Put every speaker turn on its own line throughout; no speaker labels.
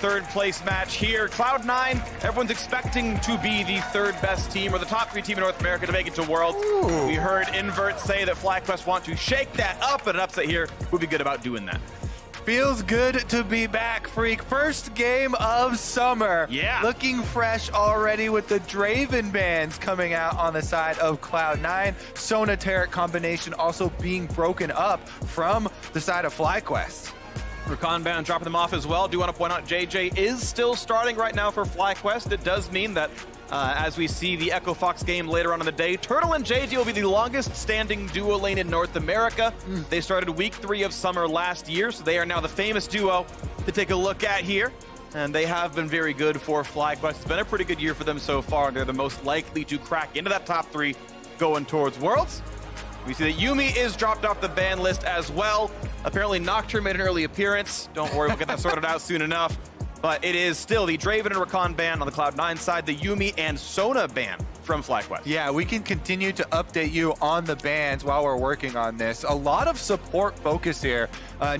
third place match here. Cloud9, everyone's expecting to be the third best team or the top 3 team in North America to make it to Worlds. Ooh. We heard Invert say that FlyQuest want to shake that up, and an upset here would be good about doing that.
Feels good to be back, Freak. First game of summer.
Yeah.
Looking fresh already with the Draven bans coming out on the side of Cloud9. Sona Taric combination also being broken up from the side of FlyQuest.
Rakan ban dropping them off as well. Do want to point out JJ is still starting right now for FlyQuest. It does mean that as we see the Echo Fox game later on in the day, Turtle and JJ will be the longest standing duo lane in North America. They started week 3 of summer last year, so they are now the famous duo to take a look at here. And they have been very good for FlyQuest. It's been a pretty good year for them so far, and they're the most likely to crack into that top 3 going towards Worlds. We see that Yuumi is dropped off the ban list as well. Apparently Nocturne made an early appearance. Don't worry, we'll get that sorted out soon enough. But it is still the Draven and Rakan ban on the Cloud9 side, the Yuumi and Sona ban from FlyQuest.
Yeah, we can continue to update you on the bans while we're working on this. A lot of support focus here.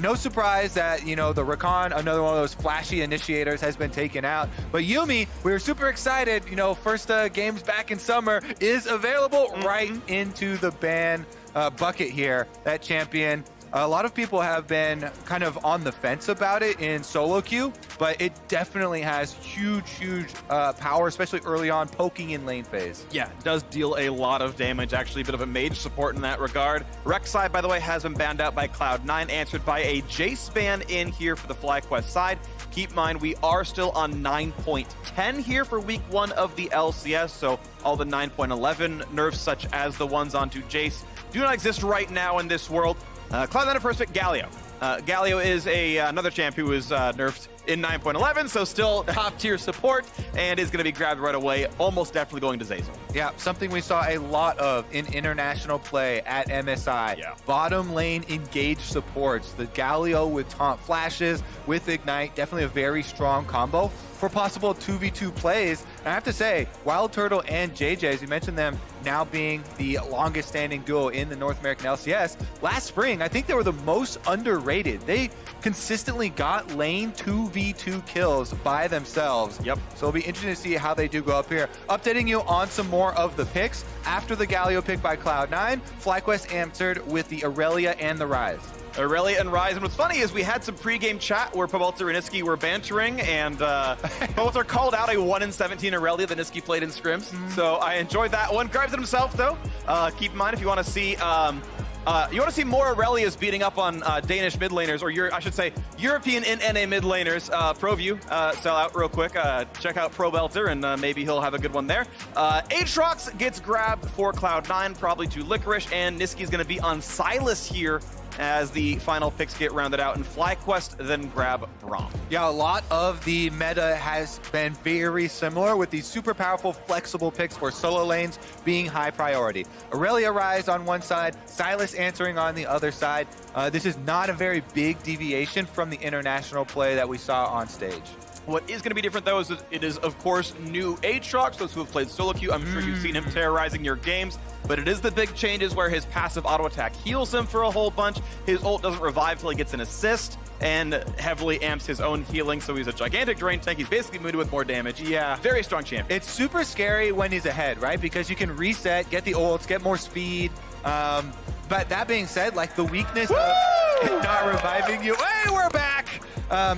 No surprise that, you know, the Rakan, another one of those flashy initiators, has been taken out. But Yuumi, we were super excited. You know, first games back in summer is available right into the ban bucket here. That champion. A lot of people have been kind of on the fence about it in solo queue, but it definitely has huge power, especially early on, poking in lane phase.
Yeah, it does deal a lot of damage, actually a bit of a mage support in that regard. Rek'Sai, by the way, has been banned out by Cloud9, answered by a Jace ban in here for the FlyQuest side. Keep in mind, we are still on 9.10 here for week 1 of the LCS, so all the 9.11 nerfs, such as the ones onto Jace, do not exist right now in this world. Cloud9 first pick, Galio. Galio is another champ who was nerfed in 9.11, so still top tier support, and is going to be grabbed right away, almost definitely going to Zeyzal.
Yeah, something we saw a lot of in international play at MSI. Yeah. Bottom lane engaged supports. The Galio with taunt flashes, with Ignite, definitely a very strong combo for possible 2v2 plays. And I have to say, Wild Turtle and JJ, as you mentioned them now being the longest standing duo in the North American LCS, last spring, I think they were the most underrated. They consistently got lane 2v2 kills by themselves. Yep. So it'll be interesting to see how they do go up here. Updating you on some more of the picks. After the Galio pick by Cloud9, FlyQuest answered with the Aurelia and the Ryze.
Aurelia and Ryze. And what's funny is we had some pregame chat where Pobelter and Niski were bantering, and Pobelter called out a 1-in-17 Aurelia that Niski played in scrims. So I enjoyed that one. Grabs it himself, though. Keep in mind, if you want to see more Aurelias beating up on Danish mid laners, or I should say European in NA mid laners, ProView, sell out real quick. Check out Pobelter, and maybe he'll have a good one there. Aatrox gets grabbed for Cloud9, probably to Licorice, and Niski's going to be on Sylas here as the final picks get rounded out, and FlyQuest then grab Braum.
Yeah, a lot of the meta has been very similar, with these super powerful, flexible picks for solo lanes being high priority. Aurelia Ryze on one side, Sylas answering on the other side. This is not a very big deviation from the international play that we saw on stage.
What is going to be different, though, is that it is, of course, new Aatrox. Those who have played solo queue, I'm sure you've seen him terrorizing your games. But it is the big changes where his passive auto attack heals him for a whole bunch. His ult doesn't revive till he gets an assist, and heavily amps his own healing. So he's a gigantic drain tank. He's basically mooted with more damage. Yeah, very strong champion.
It's super scary when he's ahead, right? Because you can reset, get the ults, get more speed. But that being said, like, the weakness of it not reviving you. Hey, we're back!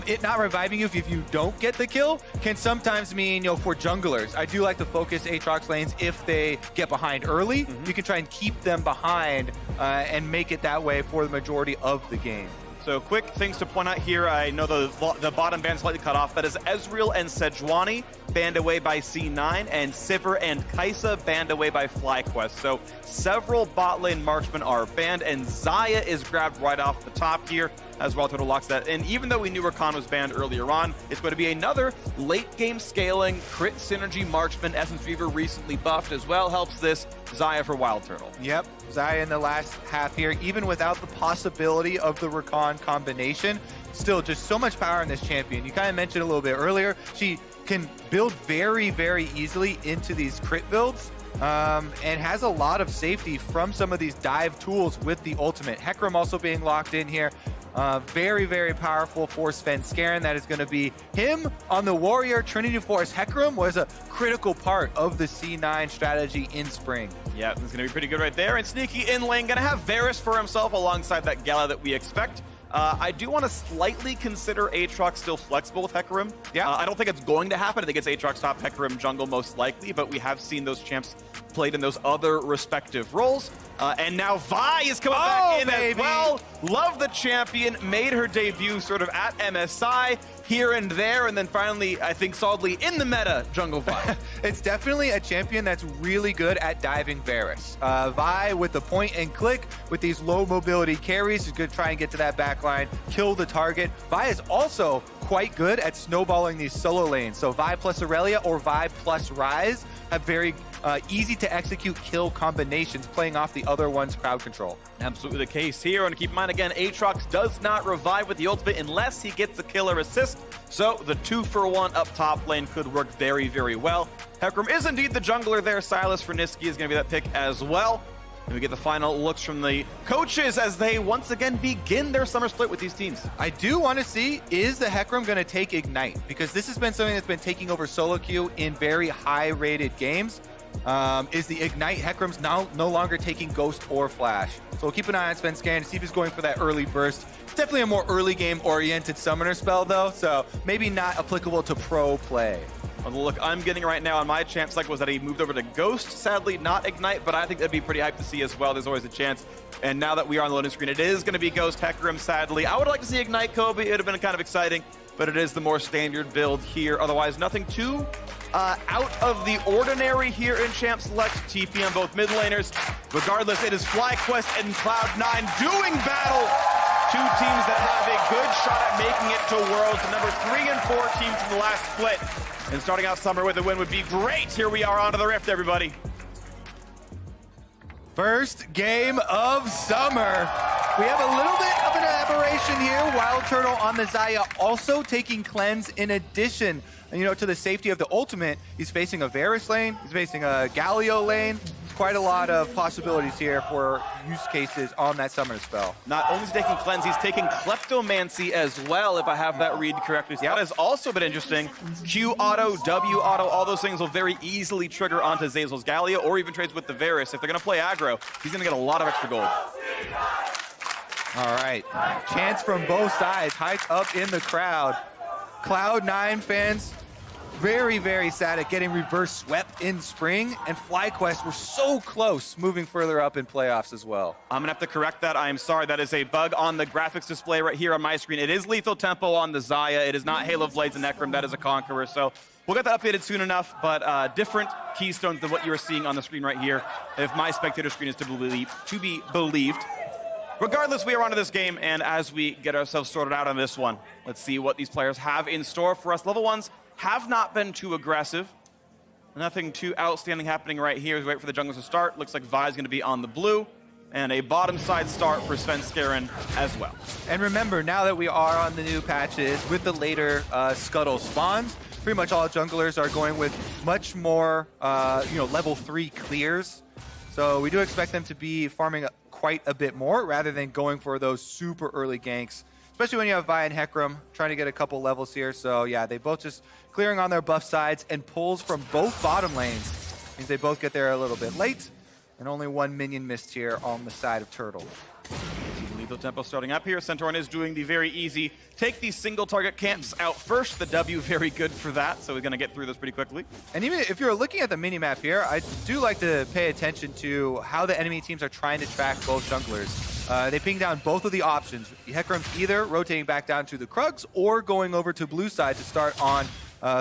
It not reviving you if you don't get the kill can sometimes mean, you know, for junglers, I do like to focus Aatrox lanes if they get behind early. You can try and keep them behind and make it that way for the majority of the game.
So quick things to point out here. I know the bottom band slightly cut off. That is Ezreal and Sejuani banned away by C9, and Sivir and Kai'Sa banned away by FlyQuest. So several bot lane marksmen are banned, and Xayah is grabbed right off the top here as well. Total locks that. And even though we knew Rakan was banned earlier on, it's going to be another late game scaling crit synergy marksman. Essence Reaver recently buffed as well. Helps this Xayah for Wild Turtle.
Yep, Xayah in the last half here, even without the possibility of the Rakan combination, still just so much power in this champion. You kind of mentioned a little bit earlier, she can build very easily into these crit builds. And has a lot of safety from some of these dive tools with the ultimate. Hecarim also being locked in here. Very, very powerful for Svenskeren. That is going to be him on the Warrior. Trinity Force Hecarim was a critical part of the C9 strategy in spring.
Yeah, it's going to be pretty good right there. And sneaky in lane, going to have Varus for himself alongside that Gala that we expect. I do want to slightly consider Aatrox still flexible with Hecarim.
Yeah.
I don't think it's going to happen. I think it's Aatrox top, Hecarim jungle most likely, but we have seen those champs played in those other respective roles. And now Vi is coming back in as well. Love the champion, made her debut sort of at MSI, here and there, and then finally, I think solidly in the meta, Jungle Vi.
It's definitely a champion that's really good at diving Varus. Vi with the point and click with these low mobility carries is going to try and get to that backline, kill the target. Vi is also quite good at snowballing these solo lanes. So Vi plus Aurelia or Vi plus Ryze have very easy to execute kill combinations, playing off the other one's crowd control.
Absolutely the case here. And keep in mind again, Aatrox does not revive with the ultimate unless he gets the killer assist. So the 2-for-1 up top lane could work very, very well. Hecarim is indeed the jungler there. Silas for Niski is going to be that pick as well. And we get the final looks from the coaches as they once again begin their summer split with these teams.
I do want to see, is the Hecarim going to take Ignite? Because this has been something that's been taking over solo queue in very high-rated games. Is the Ignite Hecarim's now no longer taking Ghost or Flash? So we'll keep an eye on Svenskeren to see if he's going for that early burst. Definitely a more early game-oriented summoner spell, though, so maybe not applicable to pro play.
Well, the look I'm getting right now on my champ cycle was that he moved over to Ghost, sadly not Ignite, but I think that'd be pretty hype to see as well. There's always a chance. And now that we are on the loading screen, it is going to be Ghost Hecarim, sadly. I would like to see Ignite Kobe. It would have been kind of exciting, but it is the more standard build here. Otherwise, nothing too out of the ordinary here in Champ Select. TP on both mid laners. Regardless, it is FlyQuest and Cloud9 doing battle. Two teams that have a good shot at making it to Worlds. The number 3 and 4 teams in the last split. And starting out summer with a win would be great. Here we are onto the Rift, everybody.
First game of summer. We have a little bit of an aberration here. Wild Turtle on the Xayah also taking cleanse in addition, to the safety of the ultimate. He's facing a Varus lane. He's facing a Galio lane. Quite a lot of possibilities here for use cases on that summoner spell.
Not only is he taking cleanse, he's taking kleptomancy as well, if I have that read correctly. So that has also been interesting. Q auto, W auto, all those things will very easily trigger onto Zeyzal's Galio or even trades with the Varus. If they're going to play aggro, he's going to get a lot of extra gold.
All right, chants from both sides, hyped up in the crowd. Cloud9 fans, very, very sad at getting reverse swept in spring, and FlyQuest were so close moving further up in playoffs as well.
I'm going to have to correct that. I am sorry. That is a bug on the graphics display right here on my screen. It is Lethal Tempo on the Xayah. It is not Halo Blades and Necrom. That is a Conqueror. So we'll get that updated soon enough, but different keystones than what you are seeing on the screen right here, if my spectator screen is to be believed. Regardless, we are onto this game, and as we get ourselves sorted out on this one, let's see what these players have in store for us. Level 1s have not been too aggressive. Nothing too outstanding happening right here. As we wait for the junglers to start. Looks like Vi's going to be on the blue. And a bottom side start for Svenskeren as well.
And remember, now that we are on the new patches with the later Scuttle spawns, pretty much all junglers are going with much more level 3 clears. So we do expect them to be farming quite a bit more rather than going for those super early ganks. Especially when you have Vi and Hecarim trying to get a couple levels here. So yeah, they both just clearing on their buff sides, and pulls from both bottom lanes means they both get there a little bit late, and only one minion missed here on the side of Turtle.
Lethal Tempo starting up here. Centaurn is doing the very easy, take these single target camps out first. The W very good for that, so we're going to get through this pretty quickly. And
even if you're looking at the minimap here, I do like to pay attention to how the enemy teams are trying to track both junglers. They ping down both of the options. Hecarim's either rotating back down to the Krugs or going over to blue side to start on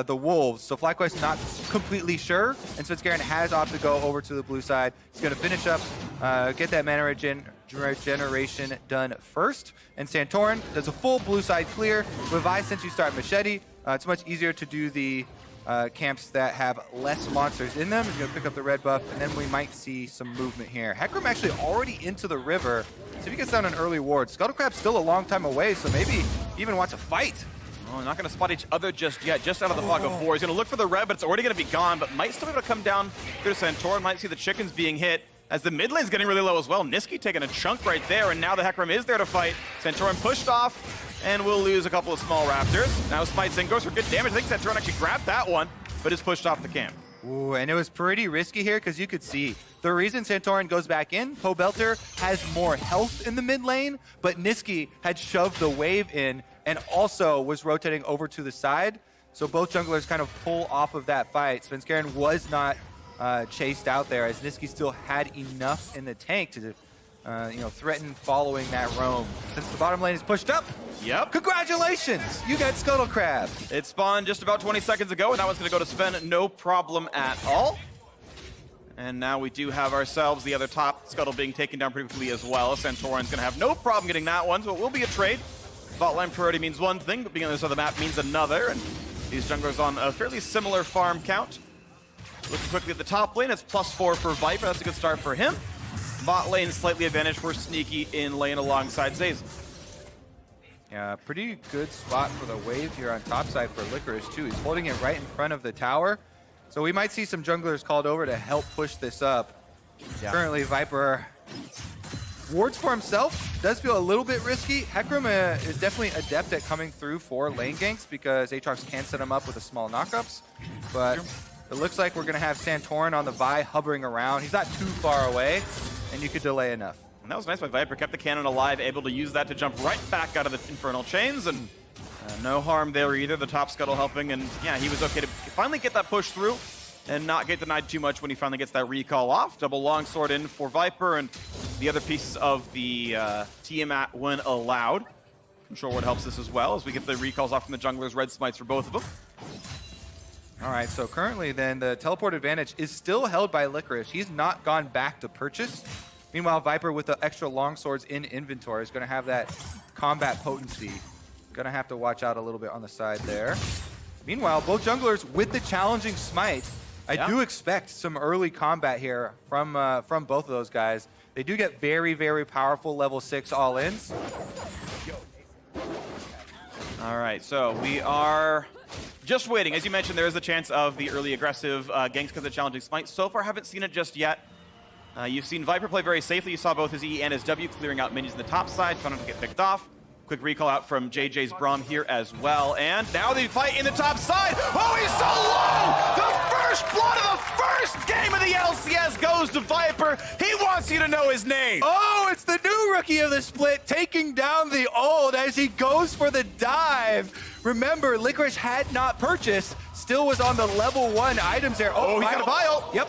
the Wolves. So FlyQuest not completely sure, and Svenskeren has opted to go over to the blue side. He's going to finish up, get that mana regeneration done first. And Santorin does a full blue side clear. With Vi, since you start Machete, it's much easier to do the camps that have less monsters in them. He's going to pick up the red buff, and then we might see some movement here. Hecarim actually already into the river. So if he gets down an early ward, Scuttlecrab's still a long time away, so maybe he even wants to fight.
Oh, not going to spot each other just yet, just out of the fog of war. He's going to look for the red, but it's already going to be gone, but might still be able to come down through Santorin. Might see the chickens being hit. as the mid lane's getting really low as well. Niski taking a chunk right there, and now the Hecarim is there to fight. Santorin pushed off, and will lose a couple of small Raptors. Now Smites in goes for good damage. I think Santorin actually grabbed that one, but is pushed off the camp.
Ooh, and it was pretty risky here because you could see the reason Santorin goes back in, Pobelter has more health in the mid lane, but Niski had shoved the wave in and also was rotating over to the side. So both junglers kind of pull off of that fight. Svenskeren was not chased out there as Niski still had enough in the tank to threaten following that roam. Since the bottom lane is pushed up,
yep.
Congratulations, you got Scuttle Crab.
It spawned just about 20 seconds ago, and that one's going to go to Sven, no problem at all. And now we do have ourselves the other top Scuttle being taken down pretty quickly as well. Santorin's going to have no problem getting that one, so it will be a trade. Bot line priority means one thing, but being on this other map means another, and these junglers on a fairly similar farm count. Looking quickly at the top lane, it's +4 for Viper. That's a good start for him. Bot lane slightly advantage for Sneaky in lane alongside Zazen.
Yeah, pretty good spot for the wave here on top side for Licorice too. He's holding it right in front of the tower. So we might see some junglers called over to help push this up. Yeah. Currently Viper wards for himself, does feel a little bit risky. Hecarim is definitely adept at coming through for lane ganks because Aatrox can set him up with a small knockups. But it looks like we're going to have Santorin on the Vi hovering around. He's not too far away, and you could delay enough.
And that was nice by Viper, kept the cannon alive, able to use that to jump right back out of the Infernal Chains, and no harm there either. The top Scuttle helping, and yeah, he was okay to finally get that push through and not get denied too much when he finally gets that recall off. Double longsword in for Viper, and the other pieces of the Tiamat when allowed. Control Ward helps this as well as we get the recalls off from the junglers, red smites for both of them.
All right, so currently then the teleport advantage is still held by Licorice. He's not gone back to purchase. Meanwhile, Viper with the extra longswords in inventory is going to have that combat potency. Going to have to watch out a little bit on the side there. Meanwhile, both junglers with the challenging smite. I do expect some early combat here from both of those guys. They do get very, very powerful level 6 all-ins.
All right, so we are just waiting. As you mentioned, there is a chance of the early aggressive ganks because of the challenging smite. So far, haven't seen it just yet. You've seen Viper play very safely. You saw both his E and his W clearing out minions on the top side, trying not to get picked off. Quick recall out from JJ's Braum here as well. And now they fight in the top side. Oh, he's so low! The first blood of the first game of the LCS goes to Viper. He wants you to know his name.
Oh, it's the new rookie of the split taking down the old as he goes for the dive. Remember, Licorice had not purchased, still was on the level 1 items there.
Oh, he's got a vial.
Yep.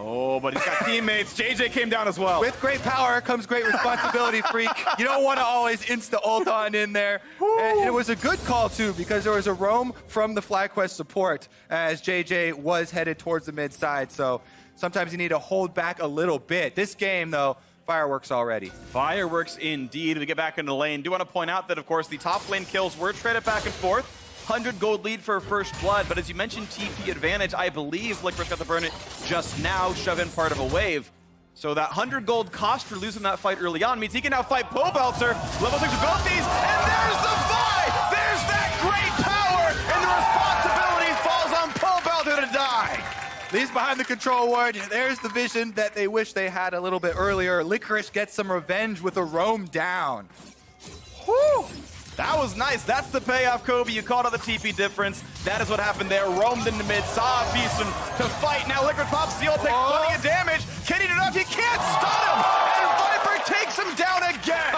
Oh, but he's got teammates. JJ came down as well.
With great power comes great responsibility, Freak. You don't want to always insta-ult on in there. And it was a good call, too, because there was a roam from the FlyQuest support as JJ was headed towards the mid side. So sometimes you need to hold back a little bit. This game, though, fireworks already.
Fireworks indeed. We get back into the lane. Do want to point out that, of course, the top lane kills were traded back and forth. 100 gold lead for first blood, but as you mentioned, TP advantage, I believe Licorice got the burn it just now, shove in part of a wave. So that 100 gold cost for losing that fight early on means he can now fight Pobelter, level 6 with both these, and there's the fight! There's that great power, and the responsibility falls on Pobelter to die.
Leaves behind the control ward. There's the vision that they wish they had a little bit earlier. Licorice gets some revenge with a roam down.
Whew! That was nice. That's the payoff, Kobe. You called out the TP difference. That is what happened there. Roamed into mid, saw a piece to fight. Now Licorice pops Seal, takes plenty of damage. Can he do enough? He can't stun him! And Viper takes him down again!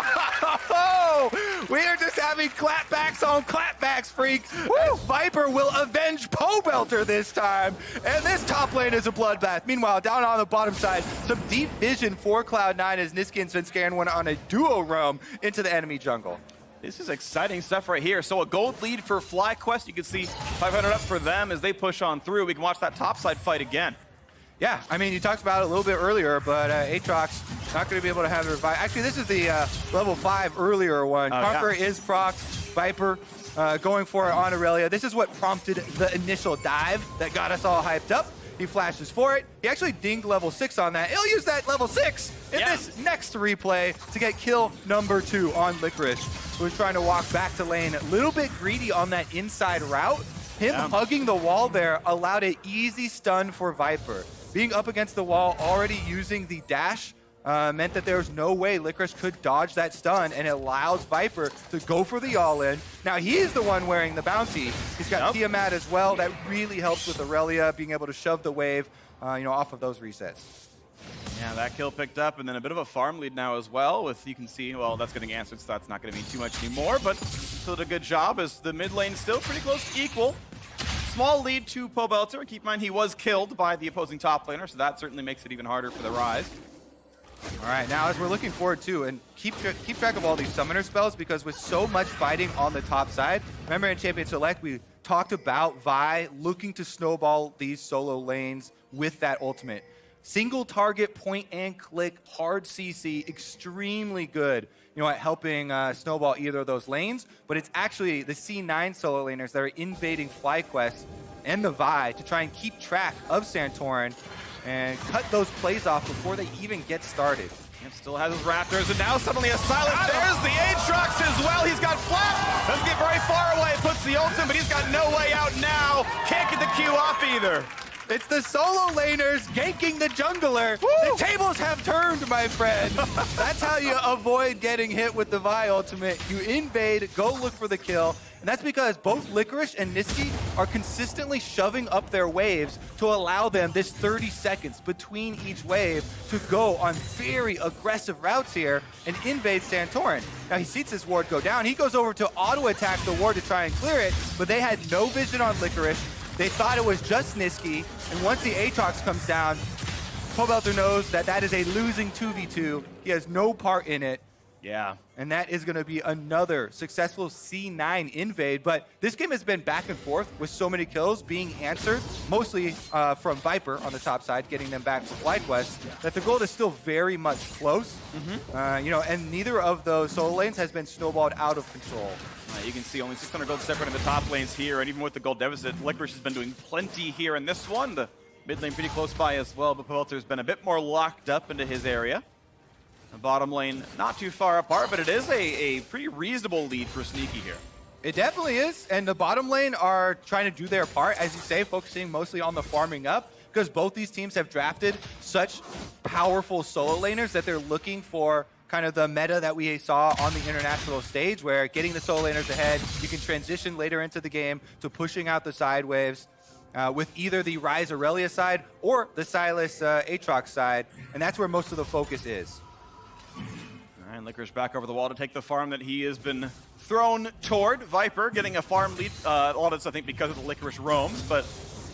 Oh, we are just having clapbacks on clapbacks, Freak. As Viper will avenge Pobelter this time. And this top lane is a bloodbath. Meanwhile, down on the bottom side, some deep vision for Cloud9 as Niski and Svenskeren went on a duo roam into the enemy jungle.
This is exciting stuff right here. So a gold lead for FlyQuest. You can see 500 up for them as they push on through. We can watch that topside fight again.
Yeah, I mean, you talked about it a little bit earlier, but Aatrox not going to be able to have a revive. Actually, this is the level 5 earlier one. Conqueror is procced. Viper going for it on Aurelia. This is what prompted the initial dive that got us all hyped up. He flashes for it. He actually dinged level 6 on that. He'll use that level 6 in this next replay to get kill number 2 on Licorice, who was trying to walk back to lane. A little bit greedy on that inside route. Him hugging the wall there allowed an easy stun for Viper. being up against the wall, already using the dash, meant that there was no way Licorice could dodge that stun, and it allows Viper to go for the all-in. Now he's the one wearing the bounty. He's got Tiamat as well. That really helps with Aurelia being able to shove the wave, off of those resets.
Yeah, that kill picked up, and then a bit of a farm lead now as well. With you can see, well, that's getting answered, so that's not going to mean too much anymore. But still did a good job as the mid lane still pretty close to equal. Small lead to Pobelter, and keep in mind he was killed by the opposing top laner, so that certainly makes it even harder for the Rise.
All right, now as we're looking forward to, and keep track of all these summoner spells, because with so much fighting on the top side, remember in Champion Select we talked about Vi looking to snowball these solo lanes with that ultimate. Single target, point and click, hard CC, extremely good, at helping snowball either of those lanes. But it's actually the C9 solo laners that are invading FlyQuest and the Vi to try and keep track of Santorin and cut those plays off before they even get started.
And still has his Raptors, and now suddenly a silence. There's the Aatrox as well. He's got flat. Doesn't get very far away. Puts the ultimate, but he's got no way out now. Can't get the Q off either.
It's the solo laners ganking the jungler. Woo! The tables have turned, my friend. That's how you avoid getting hit with the Vi ultimate. You invade, go look for the kill. And that's because both Licorice and Niski are consistently shoving up their waves to allow them this 30 seconds between each wave to go on very aggressive routes here and invade Santorin. Now he sees his ward go down. He goes over to auto-attack the ward to try and clear it, but they had no vision on Licorice. They thought it was just Niski, and once the Aatrox comes down, Pobelter knows that that is a losing 2v2. He has no part in it.
Yeah.
And that is going to be another successful C9 invade. But this game has been back and forth with so many kills being answered, mostly from Viper on the top side, getting them back to FlyQuest, that the goal is still very much close. And neither of those solo lanes has been snowballed out of control.
You can see only 600 gold separate in the top lanes here, and even with the gold deficit, Licorice has been doing plenty here in this one. The mid lane pretty close by as well, but Pobelter's been a bit more locked up into his area. The bottom lane not too far apart, but it is a pretty reasonable lead for Sneaky here.
It definitely is, and the bottom lane are trying to do their part, as you say, focusing mostly on the farming up, because both these teams have drafted such powerful solo laners that they're looking for kind of the meta that we saw on the international stage, where getting the solo laners ahead, you can transition later into the game to pushing out the side waves with either the Rise Aurelia side or the Silas Aatrox side, and that's where most of the focus is.
All right, Licorice back over the wall to take the farm that he has been thrown toward. Viper getting a farm lead, a lot of this I think because of the Licorice roams, but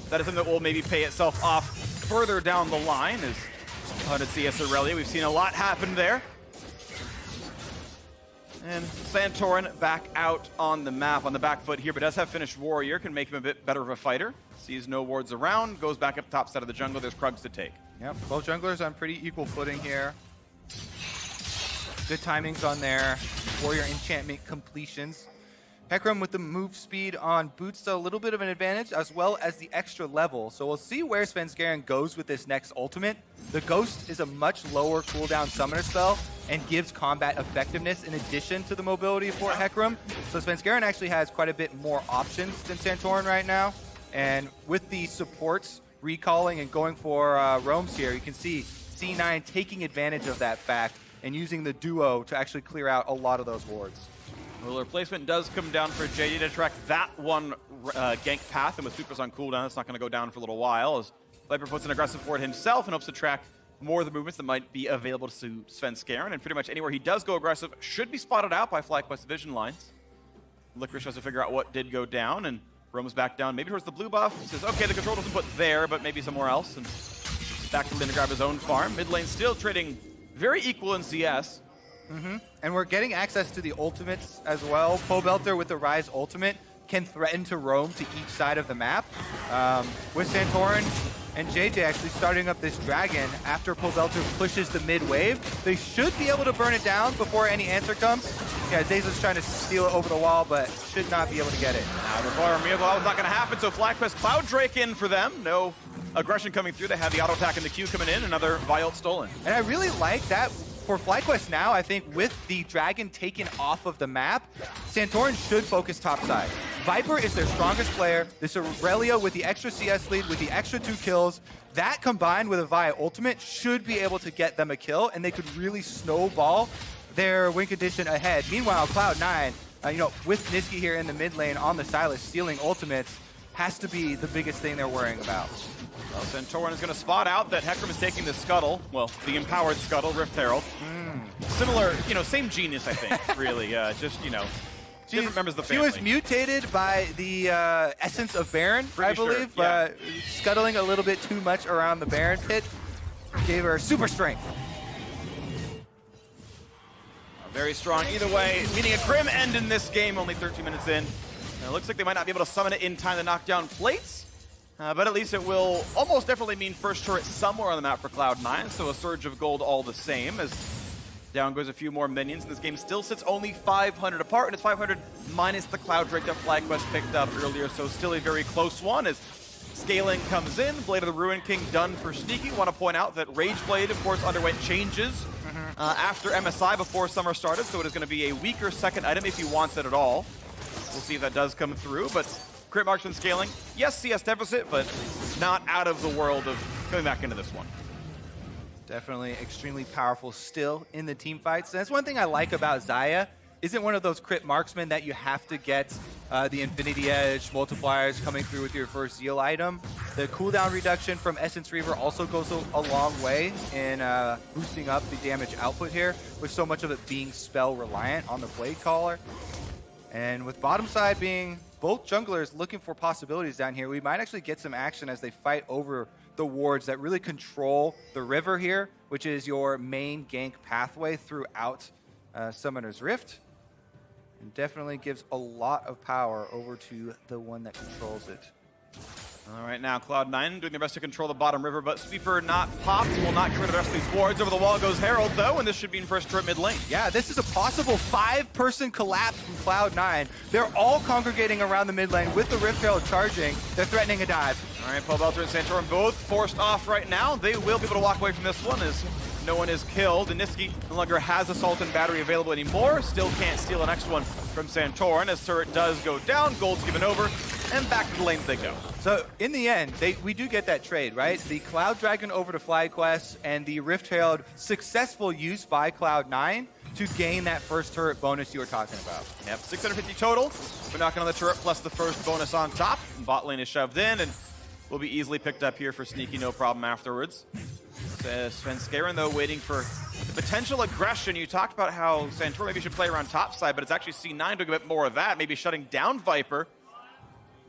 that is something that will maybe pay itself off further down the line as 100 CS Aurelia. We've seen a lot happen there. And Santorin back out on the map, on the back foot here, but does have finished Warrior, can make him a bit better of a fighter. Sees no wards around, goes back up top side of the jungle. There's Krugs to take.
Yep, both junglers on pretty equal footing here. Good timings on their Warrior enchantment completions. Hecarim with the move speed on Boots, a little bit of an advantage, as well as the extra level. So we'll see where Svenskeren goes with this next ultimate. The Ghost is a much lower cooldown summoner spell and gives combat effectiveness in addition to the mobility for Hecarim. So Svenskeren actually has quite a bit more options than Santorin right now. And with the supports recalling and going for roams here, you can see C9 taking advantage of that fact and using the duo to actually clear out a lot of those wards.
Ruler placement does come down for JD to track that one gank path, and with supers on cooldown, it's not going to go down for a little while, as Viper puts an aggressive ward himself and hopes to track more of the movements that might be available to Svenskeren, and pretty much anywhere he does go aggressive should be spotted out by FlyQuest vision lines. Licorice tries to figure out what did go down, and roams back down, maybe towards the blue buff. Says, okay, the control doesn't put there, but maybe somewhere else, and back to lane to grab his own farm. Mid lane still trading very equal in CS.
And we're getting access to the ultimates as well. Pobelter with the Rise ultimate can threaten to roam to each side of the map. With Santorin and JJ actually starting up this dragon after Pobelter pushes the mid wave, they should be able to burn it down before any answer comes. Yeah, Zaza's trying to steal it over the wall, but should not be able to get it.
Now the farm is not going to happen, so FlyQuest Cloud Drake in for them. No aggression coming through. They have the auto attack and the Q coming in. Another Vi ult stolen.
And I really like that for FlyQuest now, I think with the Dragon taken off of the map, Santorin should focus topside. Viper is their strongest player. This Aurelia with the extra CS lead, with the extra 2 kills, that combined with a Vi ultimate should be able to get them a kill, and they could really snowball their win condition ahead. Meanwhile, Cloud9, with Niski here in the mid lane on the Silas stealing ultimates, has to be the biggest thing they're worrying about.
Well, Santorin is going to spot out that Hecarim is taking the Scuttle. Well, the empowered Scuttle, Rift Herald. Similar, same genius, I think, really. Just, different members of the family.
She was mutated by the essence of Baron, I believe.
Sure, yeah.
Scuttling a little bit too much around the Baron pit gave her super strength.
Very strong either way, meaning a grim end in this game, only 13 minutes in. It looks like they might not be able to summon it in time to knock down plates, but at least it will almost definitely mean first turret somewhere on the map for Cloud9, so a surge of gold all the same, as down goes a few more minions, and this game still sits only 500 apart, and it's 500 minus the Cloud Drake that FlyQuest picked up earlier, so still a very close one as scaling comes in. Blade of the Ruin King done for Sneaky. Want to point out that Rageblade, of course, underwent changes after MSI before summer started, so it is going to be a weaker second item if he wants it at all. We'll see if that does come through, but crit marksman scaling, yes, CS deficit, but not out of the world of coming back into this one.
Definitely extremely powerful still in the team fights. And that's one thing I like about Xayah. Isn't one of those crit marksmen that you have to get the Infinity Edge multipliers coming through with your first Zeal item. The cooldown reduction from Essence Reaver also goes a long way in boosting up the damage output here, with so much of it being spell reliant on the Blade Caller. And with bottom side being both junglers looking for possibilities down here, we might actually get some action as they fight over the wards that really control the river here, which is your main gank pathway throughout Summoner's Rift. And definitely gives a lot of power over to the one that controls it.
All right, now Cloud9 doing their best to control the bottom river, but Sweeper not popped, will not get rid of the rest of these wards. Over the wall goes Herald, though, and this should be in first turret mid lane.
Yeah, this is a possible 5-person collapse from Cloud9. They're all congregating around the mid lane with the Rift Herald charging. They're threatening a dive.
All right, Pobelter and Santorin both forced off right now. They will be able to walk away from this one as no one is killed. And Niski no longer has Assault and Battery available anymore. Still can't steal the next one from Santorin as turret does go down. Gold's given over, and back to the lanes they go.
So in the end, we do get that trade, right? The Cloud Dragon over to FlyQuest and the Rift Herald successful use by Cloud9 to gain that first turret bonus you were talking about.
Yep, 650 total. We're knocking on the turret plus the first bonus on top. And bot lane is shoved in and will be easily picked up here for Sneaky, no problem afterwards. Svenskeren, though, waiting for the potential aggression. You talked about how Santorin maybe should play around topside, but it's actually C9 doing a bit more of that, maybe shutting down Viper.